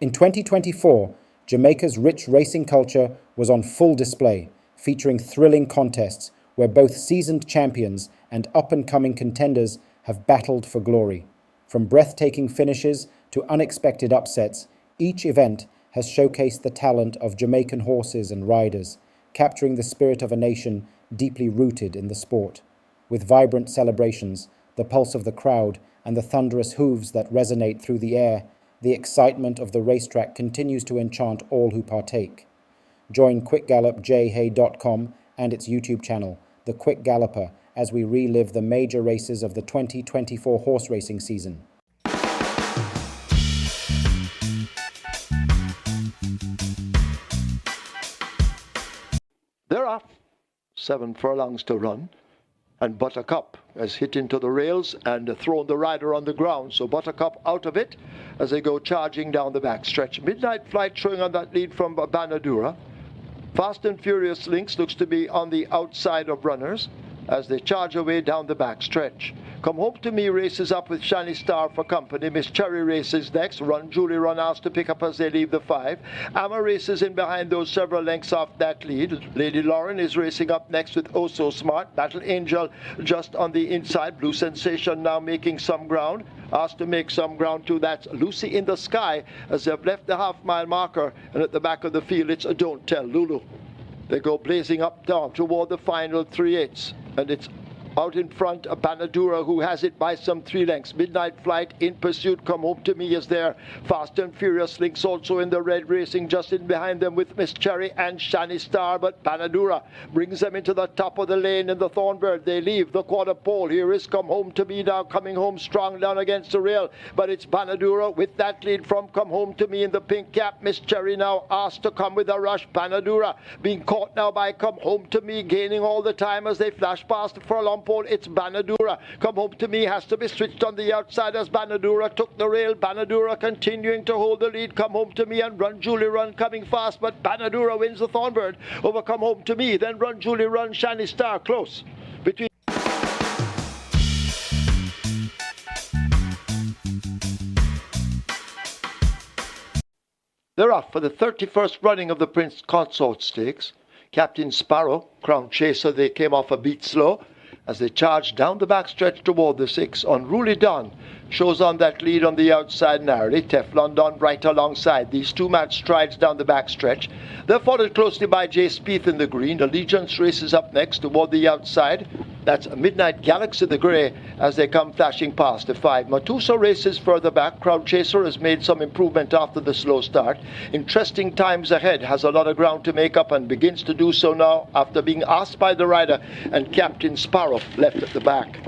In 2024, Jamaica's rich racing culture was on full display, featuring thrilling contests where both seasoned champions and up-and-coming contenders have battled for glory. From breathtaking finishes to unexpected upsets, each event has showcased the talent of Jamaican horses and riders, capturing the spirit of a nation deeply rooted in the sport. With vibrant celebrations, the pulse of the crowd, and the thunderous hooves that resonate through the air, the excitement of the racetrack continues to enchant all who partake. Join QuickGallopJHey.com and its YouTube channel, The Quick Galloper, as we relive the major races of the 2024 horse racing season. They're off. 7 furlongs to run. And Buttercup has hit into the rails and thrown the rider on the ground. So Buttercup out of it as they go charging down the back stretch. Midnight Flight showing on that lead from Banadura. Fast and Furious Lynx looks to be on the outside of runners as they charge away down the back stretch. Come Home to Me races up with Shiny Star for company. Miss Cherry races next. Run Julie Run asked to pick up as they leave the 5. Amma races in behind those several lengths off that lead. Lady Lauren is racing up next with Oh So Smart. Battle Angel just on the inside. Blue Sensation now making some ground. Asked to make some ground too. That's Lucy in the Sky as they've left the half-mile marker. And at the back of the field, it's a Don't Tell Lulu. They go blazing up down toward the final 3/8. And it's out in front, Banadura, who has it by some 3 lengths. Midnight Flight in pursuit. Come Home to Me is there. Fast and Furious Lynx also in the red racing just in behind them with Miss Cherry and Shiny Star. But Banadura brings them into the top of the lane in the Thornbird. They leave the quarter pole. Here is Come Home to Me now coming home strong down against the rail. But it's Banadura with that lead from Come Home to Me in the pink cap. Miss Cherry now asked to come with a rush. Banadura being caught now by Come Home to Me, gaining all the time as they flash past the furlong pole. It's Banadura. Come Home to Me has to be switched on the outside as Banadura took the rail. Banadura continuing to hold the lead. Come Home to Me and Run Julie Run coming fast, but Banadura wins the Thornbird over Come Home to Me. Then Run Julie Run, Shiny Star close between. They're off for the 31st running of the Prince Consort Stakes. Captain Sparrow, Crown Chaser, they came off a beat slow as they charged down the backstretch toward the 6. Unruly Dawn shows on that lead on the outside narrowly. Teflon Don right alongside. These 2 match strides down the backstretch. They're followed closely by Jay Spieth in the green. Allegiance races up next toward the outside. That's Midnight Galaxy the grey as they come flashing past the 5. Matuso races further back. Crowd Chaser has made some improvement after the slow start. Interesting Times Ahead has a lot of ground to make up and begins to do so now after being asked by the rider and Captain Sparrow left at the back.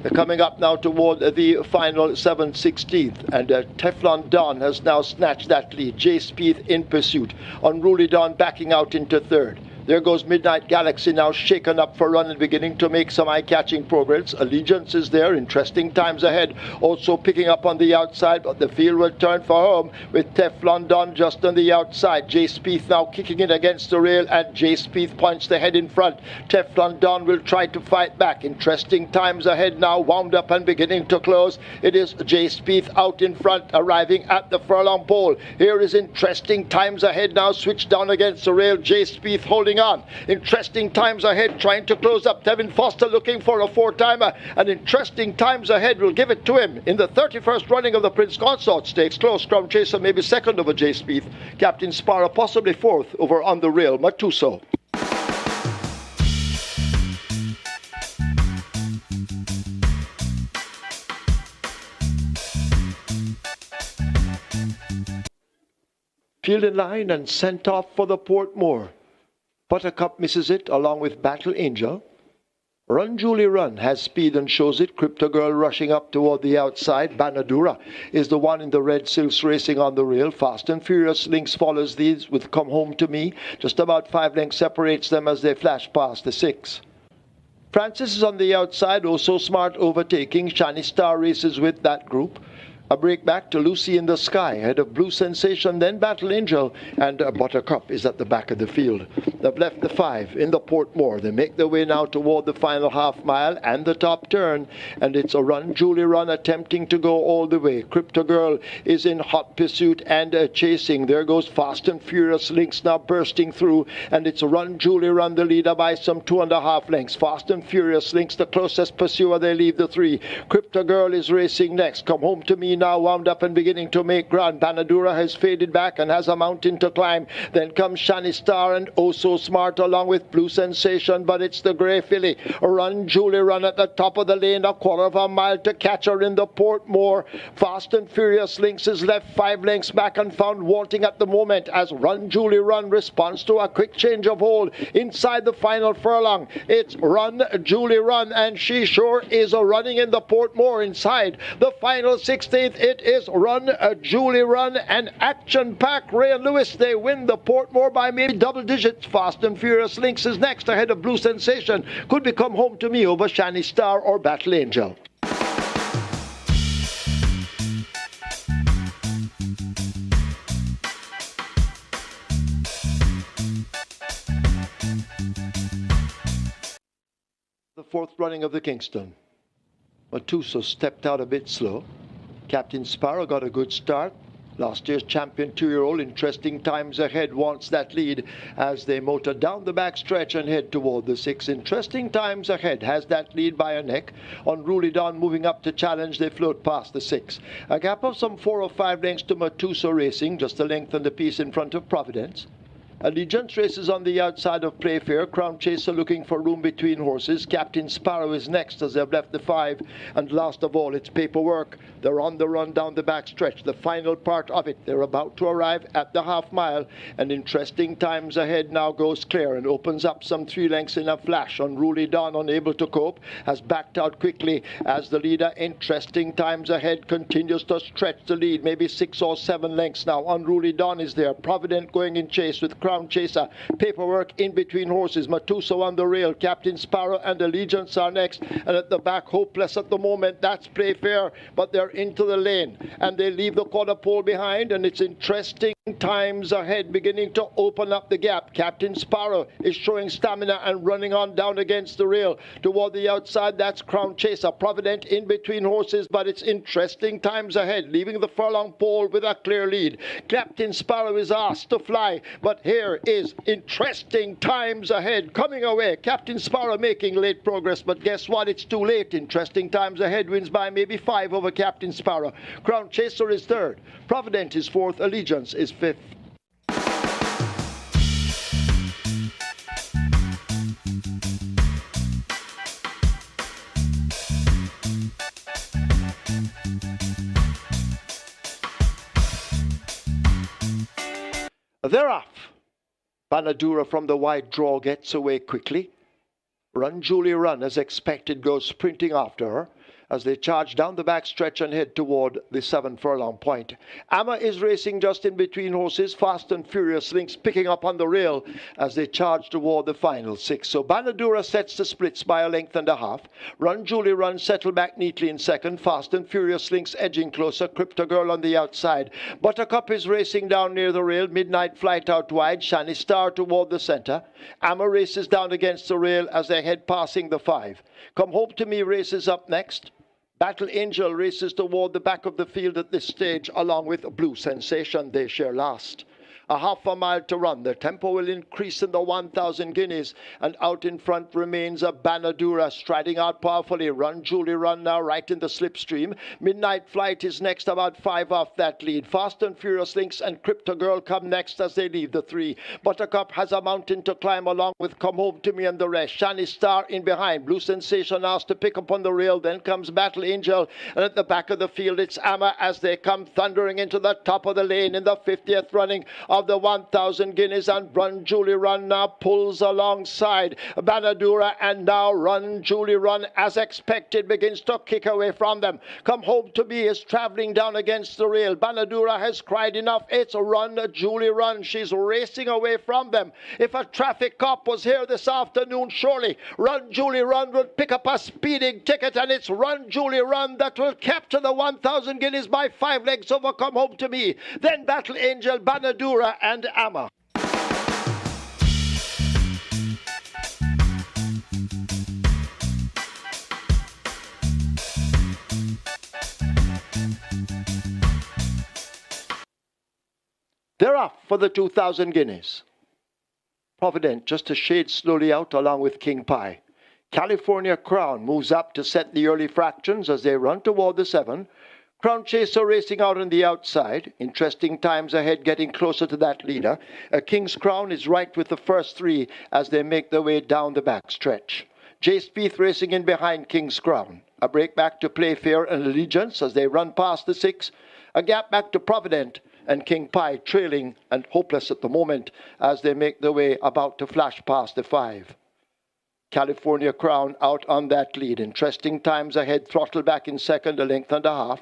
They're coming up now toward the final 7/16th, and Teflon Don has now snatched that lead. Jay Spieth in pursuit. Unruly Don backing out into 3rd. There goes Midnight Galaxy now shaken up for run and beginning to make some eye-catching progress. Allegiance is there. Interesting Times Ahead also picking up on the outside, but the field will turn for home with Teflon Don just on the outside. Jay Spieth now kicking it against the rail, and Jay Spieth points the head in front. Teflon Don will try to fight back. Interesting Times Ahead now wound up and beginning to close. It is Jay Spieth out in front, arriving at the furlong pole. Here is Interesting Times Ahead now switched down against the rail. Jay Spieth holding on. Interesting Times Ahead trying to close up. Tevin Foster looking for a 4-timer, and Interesting Times Ahead will give it to him in the 31st running of the Prince Consort Stakes. Close. Crown Chaser maybe 2nd over Jay Spieth. Captain Sparrow possibly 4th over On the Rail Matuso. Field in line and sent off for the Portmore. Buttercup misses it along with Battle Angel. Run Julie Run has speed and shows it. Crypto Girl rushing up toward the outside. Banadura is the one in the red silks racing on the rail. Fast and Furious Lynx follows these with Come Home to Me. Just about 5 lengths separates them as they flash past the 6. Francis is on the outside. Oh So Smart overtaking. Shiny Star races with that group. A break back to Lucy in the Sky, ahead of Blue Sensation, then Battle Angel, and Buttercup is at the back of the field. They've left the 5 in the Portmore. They make their way now toward the final half mile and the top turn, and it's a Run Julie Run attempting to go all the way. Crypto Girl is in hot pursuit and chasing. There goes Fast and Furious Lynx now bursting through, and it's a Run Julie Run, the leader by some 2.5 lengths. Fast and Furious Lynx, the closest pursuer. They leave the 3. Crypto Girl is racing next. Come Home to Me now wound up and beginning to make ground. Banadura has faded back and has a mountain to climb. Then comes Shiny Star and Oh So Smart along with Blue Sensation, but it's the Grey Filly. Run Julie Run at the top of the lane, a quarter of a mile to catch her in the Portmore. Fast and Furious Lynx is left 5 lengths back and found wanting at the moment as Run Julie Run responds to a quick change of hold inside the final furlong. It's Run Julie Run, and she sure is running in the Portmore inside the final 16th. It is Run Julie Run and Action Pack. Ray and Lewis, they win the Portmore by maybe double digits. Fast and Furious Lynx is next ahead of Blue Sensation. Could be Come Home to Me over Shiny Star or Battle Angel. The 4th running of the Kingston. Matuso stepped out a bit slow. Captain Sparrow got a good start. Last year's champion 2-year-old, Interesting Times Ahead, wants that lead as they motor down the back stretch and head toward the 6. Interesting Times Ahead has that lead by a neck. Unruly Dawn moving up to challenge, they float past the 6. A gap of some 4 or 5 lengths to Matuso Racing, just a length and a piece in front of Providence. Allegiance races on the outside of Playfair. Crown Chaser looking for room between horses. Captain Sparrow is next as they've left the 5. And last of all, it's Paperwork. They're on the run down the back stretch. The final part of it. They're about to arrive at the half mile. And Interesting Times Ahead now goes clear and opens up some 3 lengths in a flash. Unruly Dawn, unable to cope, has backed out quickly as the leader, Interesting Times Ahead, continues to stretch the lead. Maybe 6 or 7 lengths now. Unruly Dawn is there. Provident going in chase with Crown Chaser. Paperwork in between horses. Matuso on the rail. Captain Sparrow and Allegiance are next. And at the back, Hopeless at the moment. That's Playfair. But they're into the lane. And they leave the quarter pole behind. And it's Interesting Times Ahead beginning to open up the gap. Captain Sparrow is showing stamina and running on down against the rail. Toward the outside, that's Crown Chaser. Provident in between horses. But it's Interesting Times Ahead. Leaving the furlong pole with a clear lead. Captain Sparrow is asked to fly. But here is Interesting Times Ahead coming away. Captain Sparrow making late progress, but guess what? It's too late. Interesting Times Ahead wins by maybe 5 over Captain Sparrow. Crown Chaser is 3rd. Provident is 4th. Allegiance is 5th. They're off. Banadura from the wide draw gets away quickly. Run Julie Run, as expected, goes sprinting after her as they charge down the back stretch and head toward the 7 furlong point. Amma is racing just in between horses. Fast and Furious Lynx picking up on the rail as they charge toward the final 6. So Banadura sets the splits by a length and a half. Run Julie Run settle back neatly in 2nd. Fast and Furious Lynx edging closer. Crypto Girl on the outside. Buttercup is racing down near the rail. Midnight Flight out wide. Shiny Star toward the center. Amma races down against the rail as they head passing the 5. Come Home to Me races up next. Battle Angel races toward the back of the field at this stage, along with Blue Sensation. They share last. A half a mile to run. The tempo will increase in the 1,000 guineas. And out in front remains a Banadura striding out powerfully. Run Julie Run now right in the slipstream. Midnight Flight is next, about 5 off that lead. Fast and Furious Lynx and Crypto Girl come next as they leave the 3. Buttercup has a mountain to climb along with Come Home to Me and the rest. Shiny Star in behind. Blue Sensation asked to pick up on the rail. Then comes Battle Angel. And at the back of the field it's Amma as they come thundering into the top of the lane in the 50th running of of the 1,000 guineas, and Run Julie Run now pulls alongside Banadura, and now Run Julie Run, as expected, begins to kick away from them. Come Home to Me is traveling down against the rail. Banadura has cried enough. It's Run Julie Run. She's racing away from them. If a traffic cop was here this afternoon, surely Run Julie Run would pick up a speeding ticket, and it's Run Julie Run that will capture the 1,000 guineas by 5 legs over Come Home to Me. Then Battle Angel, Banadura and Amma. They're off for the 2,000 guineas. Provident just a shade slowly out along with King Pie. California Crown moves up to set the early fractions as they run toward the 7. Crown Chaser racing out on the outside. Interesting times ahead, getting closer to that leader. King's Crown is right with the first 3 as they make their way down the back stretch. Jay Spieth racing in behind King's Crown. A break back to Playfair and Allegiance as they run past the 6. A gap back to Provident, and King Pie trailing and hopeless at the moment as they make their way about to flash past the 5. California Crown out on that lead. Interesting times ahead, throttle back in second, a length and a half.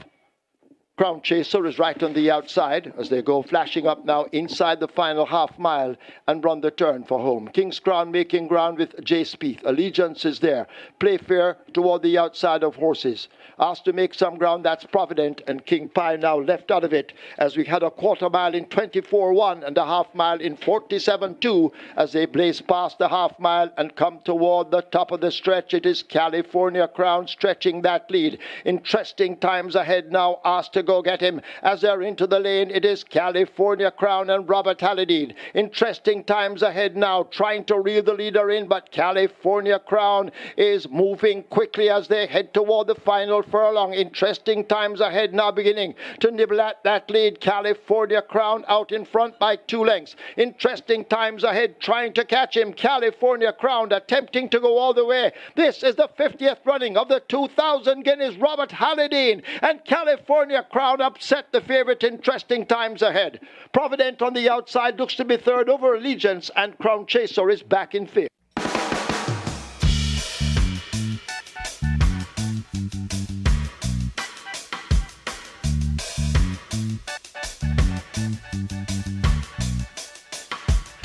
Crown Chaser is right on the outside as they go flashing up now inside the final half mile and run the turn for home. King's Crown making ground with Jay Spieth. Allegiance is there. Playfair toward the outside of horses. Asked to make some ground, that's Provident, and King Pie now left out of it as we had a quarter mile in 24.1 and a half mile in 47.2 as they blaze past the half mile and come toward the top of the stretch. It is California Crown stretching that lead. Interesting times ahead now. Asked to go get him as they're into the lane. It is California Crown and Robert Hallidine. Interesting times ahead now, trying to reel the leader in, but California Crown is moving quickly as they head toward the final furlong. Interesting times ahead now, beginning to nibble at that lead. California Crown out in front by 2 lengths. Interesting times ahead, trying to catch him. California Crown attempting to go all the way. This is the 50th running of the 2,000 guineas. Robert Hallidine and California Crown upset the favourite. Interesting times ahead. Provident on the outside looks to be third over Allegiance, and Crown Chaser is back in fifth.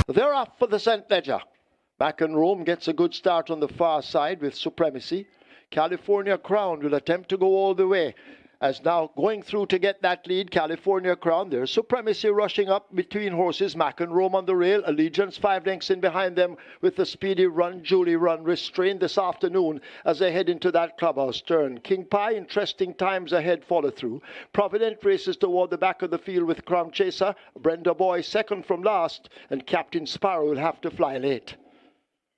They're off for the St. Ledger. Back in Rome gets a good start on the far side with Supremacy. California Crown will attempt to go all the way. As now going through to get that lead, California Crown. There's Supremacy rushing up between horses. Mac and Rome on the rail. Allegiance 5 lengths in behind them with the speedy Run Julie Run restrained this afternoon as they head into that clubhouse turn. King Pie, interesting times ahead, follow through. Provident races toward the back of the field with Crown Chaser. Brenda Boy second from last, and Captain Sparrow will have to fly late.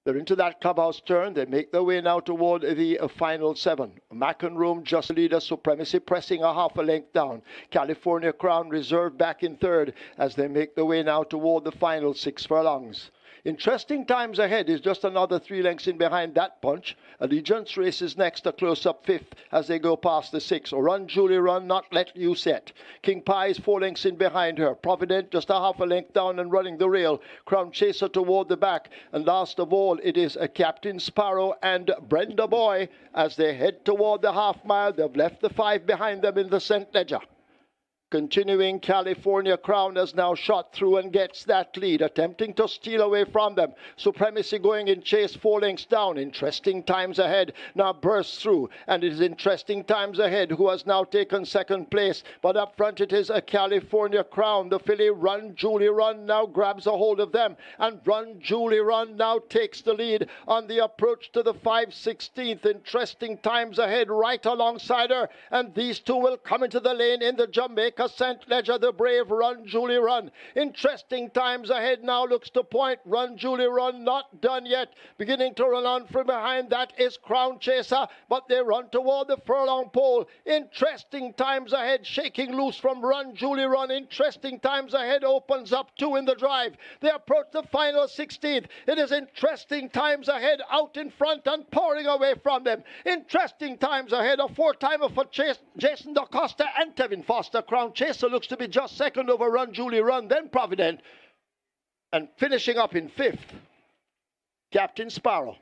They're into that clubhouse turn. They make their way now toward the final 7. Mac and Room just leader. Supremacy pressing a half a length down. California Crown reserved back in third as they make their way now toward the final 6 furlongs. Interesting times ahead is just another 3 lengths in behind that bunch. Allegiance races next, a close-up 5th as they go past the 6. Run Julie Run, Not Let You Set. King Pie is 4 lengths in behind her. Provident just a half a length down and running the rail. Crown Chaser toward the back. And last of all, it is a Captain Sparrow and Brenda Boy as they head toward the half mile. They've left the 5 behind them in the St. Ledger. Continuing, California Crown has now shot through and gets that lead, attempting to steal away from them. Supremacy going in chase 4 lengths down. Interesting times ahead now bursts through, and it is interesting times ahead who has now taken second place. But up front it is a California Crown. The filly Run Julie Run now grabs a hold of them, and Run Julie Run now takes the lead on the approach to the 5/16th. Interesting times ahead right alongside her, and these two will come into the lane in the Jamaica St. Ledger. The brave Run Julie Run. Interesting times ahead now, looks to point. Run Julie Run not done yet. Beginning to run on from behind. That is Crown Chaser, but they run toward the furlong pole. Interesting times ahead, shaking loose from Run Julie Run. Interesting times ahead opens up 2 in the drive. They approach the final 16th. It is interesting times ahead out in front and pouring away from them. Interesting times ahead, a 4-timer for Jason DaCosta and Tevin Foster. Crown Chaser looks to be just second over Run Julie Run, then Provident. And finishing up in 5th, Captain Sparrow.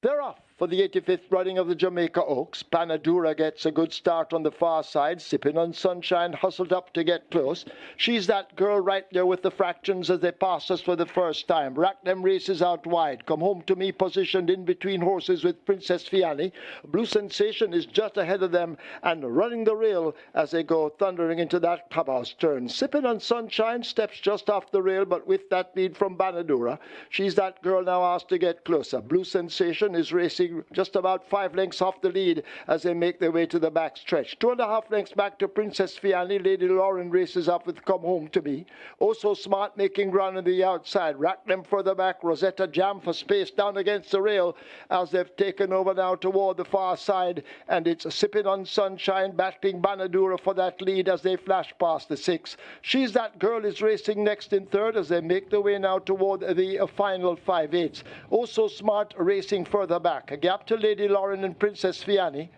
They're off for the 85th running of the Jamaica Oaks. Panadura gets a good start on the far side. Sipping on Sunshine hustled up to get close. She's that girl right there with the fractions as they pass us for the first time. Rack them races out wide. Come Home to Me positioned in between horses with Princess Fiani. Blue Sensation is just ahead of them and running the rail as they go thundering into that clubhouse turn. Sipping on Sunshine steps just off the rail, but with that lead from Banadura. She's that girl now asked to get closer. Blue Sensation is racing just about 5 lengths off the lead as they make their way to the back stretch. 2.5 lengths back to Princess Fiani. Lady Lauren races up with Come Home to Me. Oh So Smart making ground on the outside. Rack them further back. Rosetta Jam for space down against the rail as they've taken over now toward the far side, and it's Sipping on Sunshine battling Banadura for that lead as they flash past the 6. She's That Girl is racing next in 3rd as they make their way now toward the final 5/8. Oh So Smart racing further back. A gap to Lady Lauren and Princess Fiani.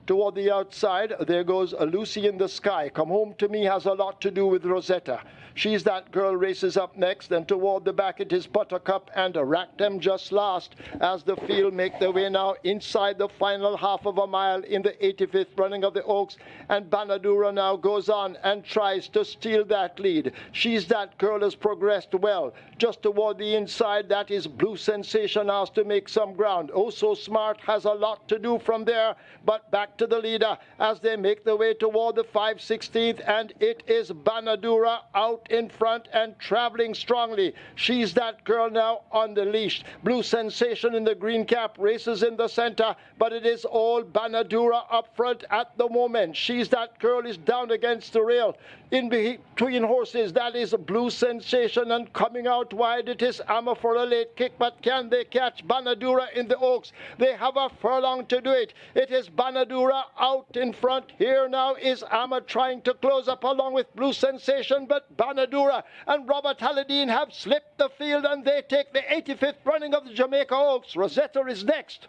Toward the outside, there goes Lucy in the Sky. Come Home to Me has a lot to do with Rosetta. She's That Girl races up next, and toward the back it is Buttercup and Rack Them just last as the field make their way now inside the final half of a mile in the 85th running of the Oaks, and Banadura now goes on and tries to steal that lead. She's That Girl has progressed well. Just toward the inside, that is Blue Sensation has to make some ground. Oh So Smart has a lot to do from there, but back to the leader as they make their way toward the 5/16th, and it is Banadura out in front and traveling strongly. She's That Girl now on the leash. Blue Sensation in the green cap races in the center, but it is all Banadura up front at the moment. She's That Girl is down against the rail. In between horses, that is Blue Sensation, and coming out wide it is Amma for a late kick, but can they catch Banadura in the Oaks? They have a furlong to do it. It is Banadura out in front. Here now is Amma trying to close up along with Blue Sensation, but Banadura and Robert Halladine have slipped the field, and they take the 85th running of the Jamaica Oaks. Rosetta is next.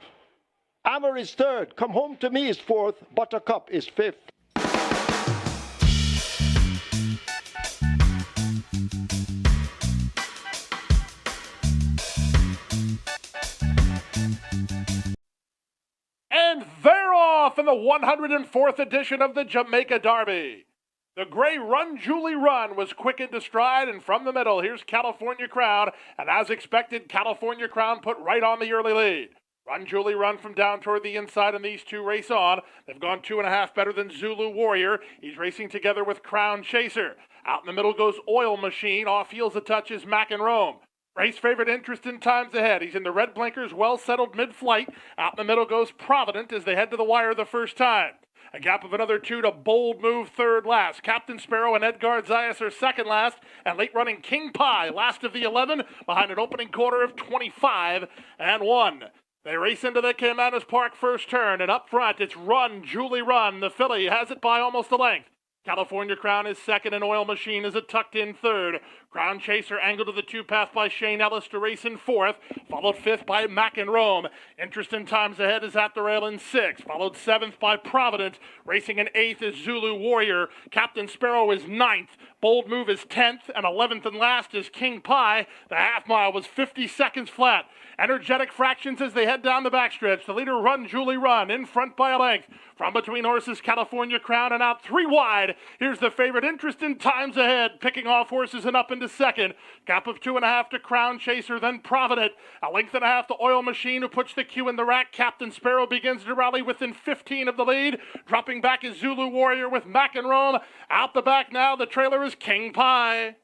Amma is 3rd. Come Home to Me is 4th. Buttercup is 5th. And they're off in the 104th edition of the Jamaica Derby. The gray Run Julie Run was quick into stride, and from the middle, here's California Crown, and as expected, California Crown put right on the early lead. Run Julie Run from down toward the inside, and these two race on. They've gone 2.5 better than Zulu Warrior. He's racing together with Crown Chaser. Out in the middle goes Oil Machine. Off heels the touch is Mac and Rome. Race favorite Interest in Times Ahead. He's in the red blinkers, well settled mid-flight. Out in the middle goes Provident as they head to the wire the first time. A gap of another 2 to Bold Move third last. Captain Sparrow and Edgar Zayas are second last. And late running King Pie, last of the 11, behind an opening quarter of 25-1. They race into the Caymanas Park first turn, and up front it's Run Julie Run. The filly has it by almost a length. California Crown is second, and Oil Machine is a tucked-in third. Crown Chaser angled to the 2-path by Shane Ellis to race in 4th, followed 5th by Mac and Rome. Interest in Times Ahead is at the rail in 6th, followed 7th by Provident. Racing in 8th is Zulu Warrior. Captain Sparrow is 9th. Bold Move is 10th, and 11th and last is King Pie. The half mile was 50 seconds flat. Energetic fractions as they head down the backstretch. The leader, Run Julie Run, in front by a length. From between horses, California Crown, and out 3 wide. Here's the favorite, Interest in Times Ahead, picking off horses and up into second. Gap of 2.5 to Crown Chaser, then Provident. A length and a half to Oil Machine, who puts the cue in the rack. Captain Sparrow begins to rally within 15 of the lead. Dropping back is Zulu Warrior with Mac and Rome. Out the back now, the trailer is King Pie.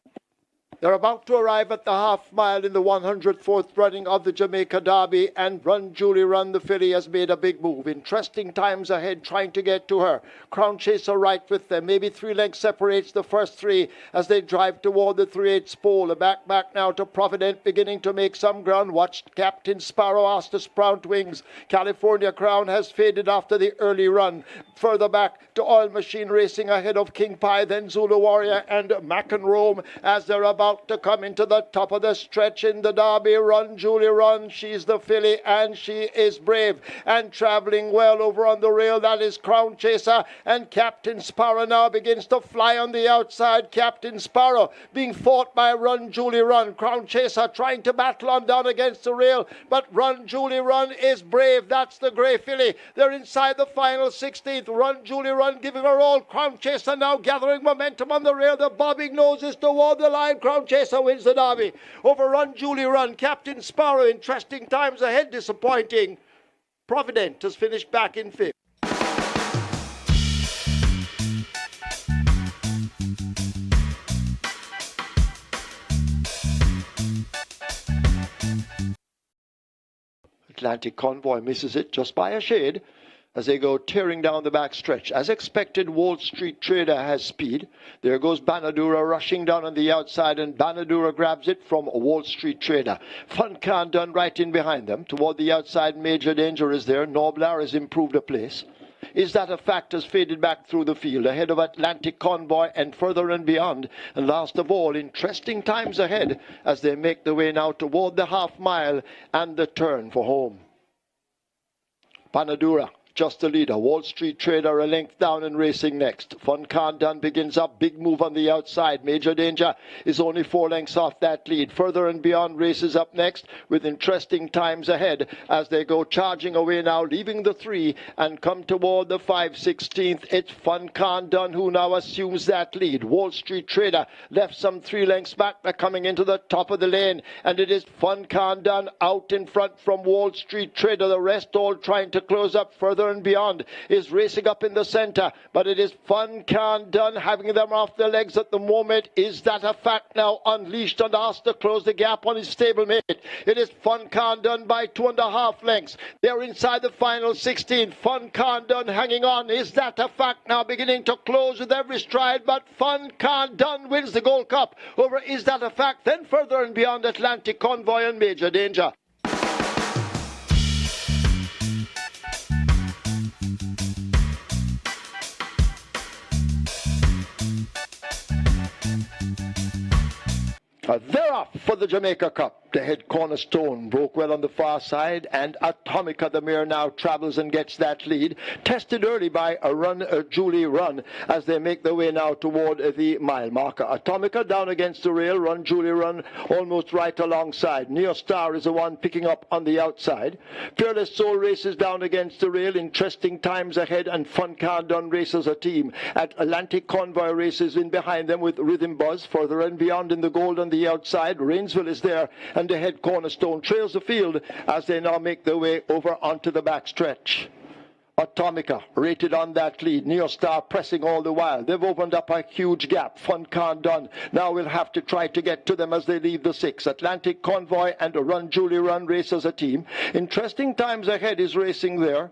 They're about to arrive at the half mile in the 104th running of the Jamaica Derby, and Run Julie Run, the filly, has made a big move. Interesting Times Ahead trying to get to her. Crown Chaser right with them. Maybe 3 lengths separates the first 3 as they drive toward the 3/8 pole. Back now to Provident, beginning to make some ground. Watch Captain Sparrow ask to sprout wings. California Crown has faded after the early run. Further back to Oil Machine racing ahead of King Pie, then Zulu Warrior and Mac and Rome as they're about about to come into the top of the stretch in the Derby. Run, Julie, run. She's the filly and she is brave and travelling well over on the rail. That is Crown Chaser, and Captain Sparrow now begins to fly on the outside. Captain Sparrow being fought by Run, Julie, run. Crown Chaser trying to battle on down against the rail, but Run, Julie, run is brave. That's the grey filly. They're inside the final 16th. Run, Julie, run, giving her all. Crown Chaser now gathering momentum on the rail. The bobbing noses toward the line. Crown Chaser wins the Derby over Run, Julie, run. Captain Sparrow, interesting times ahead, disappointing. Provident has finished back in fifth. Atlantic Convoy misses it just by a shade as they go tearing down the back stretch. As expected, Wall Street Trader has speed. There goes Banadura rushing down on the outside, and Banadura grabs it from Wall Street Trader. Fun Khan done right in behind them. Toward the outside, Major Danger is there. Noblar has improved a place. Is That a Fact has faded back through the field ahead of Atlantic Convoy and Further and Beyond. And last of all, interesting times ahead as they make their way now toward the half mile and the turn for home. Banadura just the leader. Wall Street Trader a length down and racing next. Fun Khan begins up. Big move on the outside. Major Danger is only 4 lengths off that lead. Further and Beyond races up next with interesting times ahead as they go charging away now, leaving the 3 and come toward the 5/16th. It's Fun Khan who now assumes that lead. Wall Street Trader left some 3 lengths back. They're coming into the top of the lane, and it is Fun Khan out in front from Wall Street Trader. The rest all trying to close up. Further and Beyond is racing up in the centre, but it is Fun Khan having them off their legs at the moment. Is That a Fact now unleashed and asked to close the gap on his stablemate? It is Fun Khan by 2.5 lengths. They're inside the final 16. Fun Khan hanging on. Is That a Fact now beginning to close with every stride, but Fun Khan wins the Gold Cup over Is That a Fact. Then Further and Beyond, Atlantic Convoy and Major Danger. They're off for the Jamaica Cup. The head cornerstone broke well on the far side, and Atomica, the mare, now travels and gets that lead. Tested early by a Run, Julie, run as they make their way now toward the mile marker. Atomica down against the rail. Run, Julie, run almost right alongside. Neo Star is the one picking up on the outside. Fearless Soul races down against the rail. Interesting times ahead, and Fun Khan races a team. At Atlantic Convoy races in behind them with Rhythm Buzz. Further and Beyond in the gold on the outside. Rainsville is there, and the head cornerstone trails the field as they now make their way over onto the back stretch. Atomica rated on that lead. Neo Star pressing all the while. They've opened up a huge gap. Fun Khan now will have to try to get to them as they leave the 6. Atlantic Convoy and Run, Julie, run race as a team. Interesting times ahead is racing there.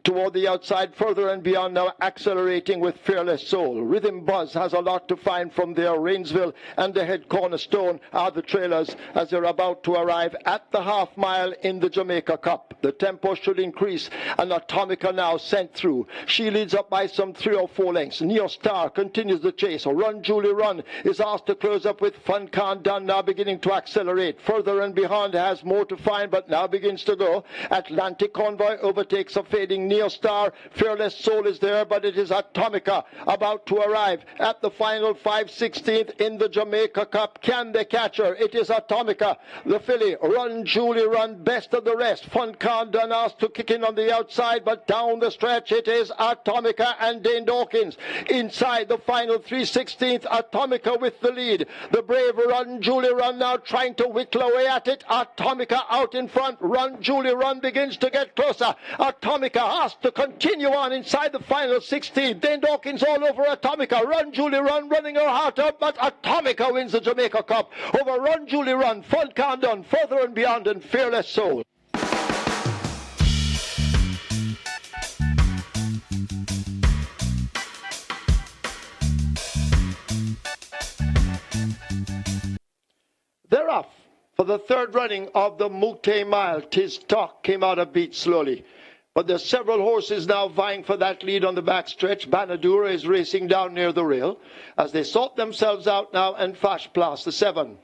Toward the outside, Further and Beyond now accelerating with Fearless Soul. Rhythm Buzz has a lot to find from there. Rainsville and the head cornerstone are the trailers as they're about to arrive at the half mile in the Jamaica Cup. The tempo should increase, and Atomica now sent through. She leads up by some 3 or 4 lengths. Neo Star continues the chase. Run, Julie, run is asked to close up with Fun Khan now beginning to accelerate. Further and Beyond has more to find, but now begins to go. Atlantic Convoy overtakes a fading Neo Star. Fearless Soul is there, but it is Atomica about to arrive at the final 5/16th in the Jamaica Cup. Can they catch her? It is Atomica. The filly, Run, Julie, run best of the rest. Fun Khan asked to kick in on the outside, but down the stretch it is Atomica and Dane Dawkins. Inside the final 3/16th, Atomica with the lead. The brave Run, Julie, run now trying to whittle away at it. Atomica out in front. Run, Julie, run begins to get closer. Atomica asked to continue on inside the final 16. Dane Dawkins all over Atomica. Run, Julie, run, running her heart up, but Atomica wins the Jamaica Cup over Run, Julie, run, Fun Khan Further and Beyond, and Fearless Soul. They're off for the third running of the Mute Mile. Tiz Talk came out a beat slowly, But there's several horses now vying for that lead on the backstretch. Banadura is racing down near the rail as they sort themselves out now, and Fash Plus, the 7.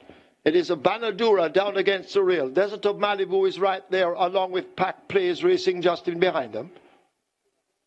It is a Banadura down against the rail. Desert of Malibu is right there, along with Pack Plays racing just in behind them.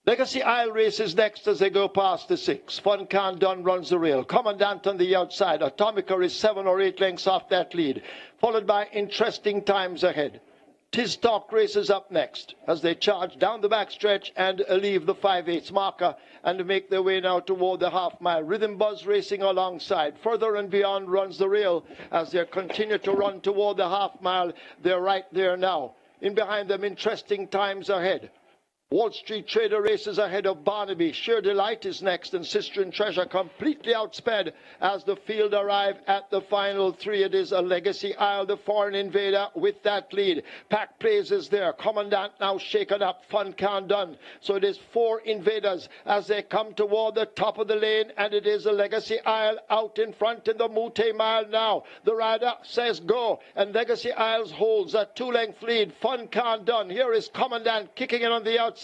Legacy Isle races next as they go past the 6. Fun Can Done runs the rail. Commandant on the outside. Atomica is 7 or 8 lengths off that lead, followed by Interesting Times Ahead. Tis Talk races up next as they charge down the backstretch and leave the 5/8 marker and make their way now toward the half mile. Rhythm Buzz racing alongside. Further and Beyond runs the rail as they continue to run toward the half mile. They're right there now. In behind them, Interesting Times Ahead. Wall Street Trader races ahead of Barnaby. Sheer Delight is next, and Sister and Treasure completely outsped as the field arrive at the final 3. It is a Legacy Isle, the Foreign Invader, with that lead. Pack Plays is there. Commandant now shaken up. Fun Can Done. So it is 4 Invaders as they come toward the top of the lane, and it is a Legacy Isle out in front in the Mute Mile now. The rider says go, and Legacy Isles holds a 2-length lead. Fun Can Done. Here is Commandant kicking in on the outside.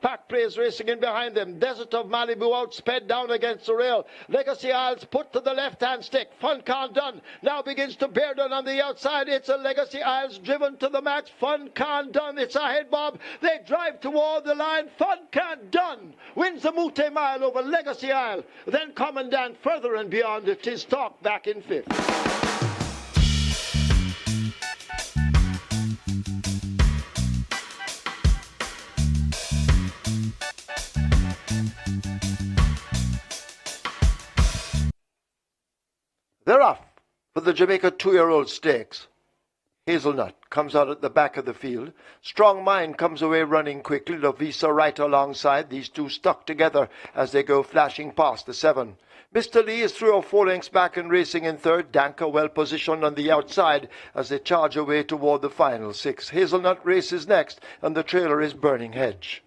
Pack Plays racing in behind them. Desert of Malibu outsped down against the rail. Legacy Isles put to the left-hand stick. Fun Can Done now begins to bear down on the outside. It's a Legacy Isles driven to the max. Fun Can Done. It's a head bob. They drive toward the line. Fun Can Done wins the Mute Mile over Legacy Isle. Then Commandant Further and Beyond. Tis Talk back in 5th. They're off for the Jamaica 2-year-old stakes. Hazelnut comes out at the back of the field. Strong Mind comes away running quickly. Lovisa right alongside. These two stuck together as they go flashing past the 7. Mr. Lee is 3 or 4 lengths back and racing in third. Danka well positioned on the outside as they charge away toward the final 6. Hazelnut races next, and the trailer is Burning Hedge.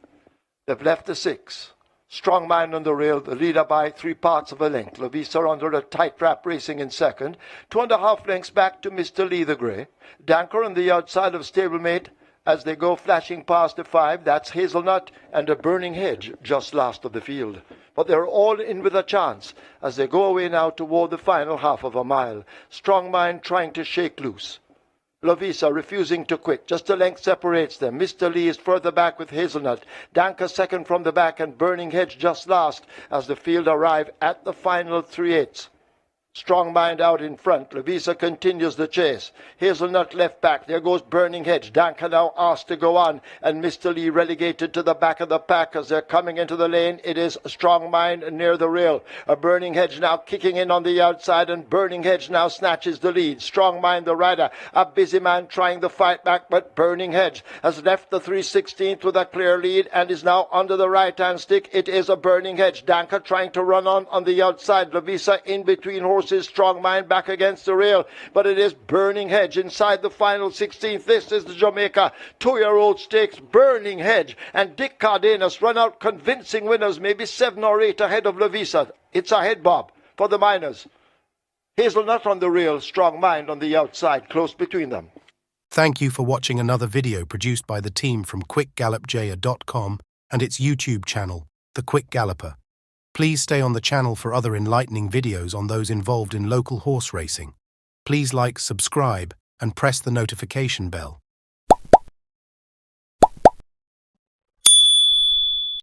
They've left the 6. Strong Mind on the rail, the leader by 3 parts of a length. Lovisa under a tight wrap racing in second. 2.5 lengths back to Mr. Lee the Grey. Danker on the outside of stablemate as they go flashing past the 5. That's Hazelnut and a Burning Hedge just last of the field. But they're all in with a chance as they go away now toward the final half of a mile. Strong Mind trying to shake loose. Lovisa refusing to quit. Just a length separates them. Mr. Lee is further back with Hazelnut. Danka second from the back, and Burning Hedge just last as the field arrive at the final 3/8. Strong Mind out in front. Lovisa continues the chase. Hazelnut left back. There goes Burning Hedge. Danka now asked to go on, and Mr. Lee relegated to the back of the pack as they're coming into the lane. It is Strong Mind near the rail. A Burning Hedge now kicking in on the outside, and Burning Hedge now snatches the lead. Strong Mind the rider. A Busy Man trying to fight back, but Burning Hedge has left the 3/16 with a clear lead and is now under the right-hand stick. It is a Burning Hedge. Danka trying to run on the outside. Lovisa in between horses. Strong Mind back against the rail, but it is Burning Hedge inside the final 16th. This is the Jamaica 2-year-old stakes. Burning Hedge and Dick Cardenas run out convincing winners, maybe 7 or 8 ahead of Lovisa. It's a head bob for the minors. Hazelnut on the rail, Strong Mind on the outside, close between them. Thank you for watching another video produced by the team from QuickGallopJaya.com and its YouTube channel, The Quick Galloper. Please stay on the channel for other enlightening videos on those involved in local horse racing. Please like, subscribe, and press the notification bell.